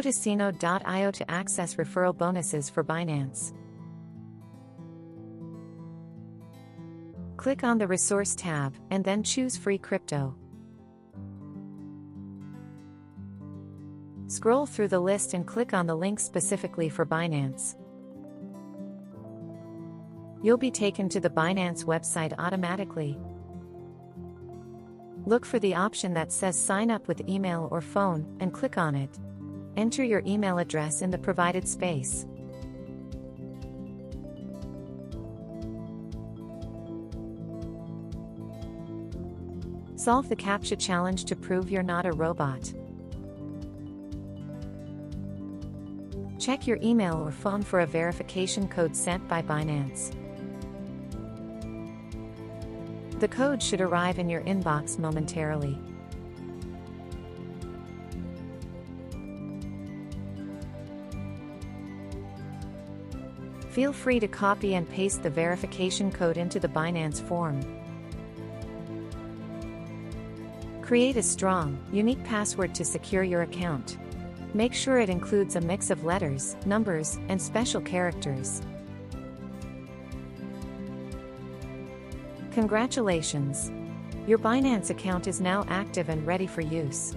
to Cino.io to access referral bonuses for Binance. Click on the Resource tab, and then choose Free Crypto. Scroll through the list and click on the link specifically for Binance. You'll be taken to the Binance website automatically. Look for the option that says Sign up with email or phone, and click on it. Enter your email address in the provided space. Solve the CAPTCHA challenge to prove you're not a robot. Check your email or phone for a verification code sent by Binance. The code should arrive in your inbox momentarily. Feel free to copy and paste the verification code into the Binance form. Create a strong, unique password to secure your account. Make sure it includes a mix of letters, numbers, and special characters. Congratulations! Your Binance account is now active and ready for use.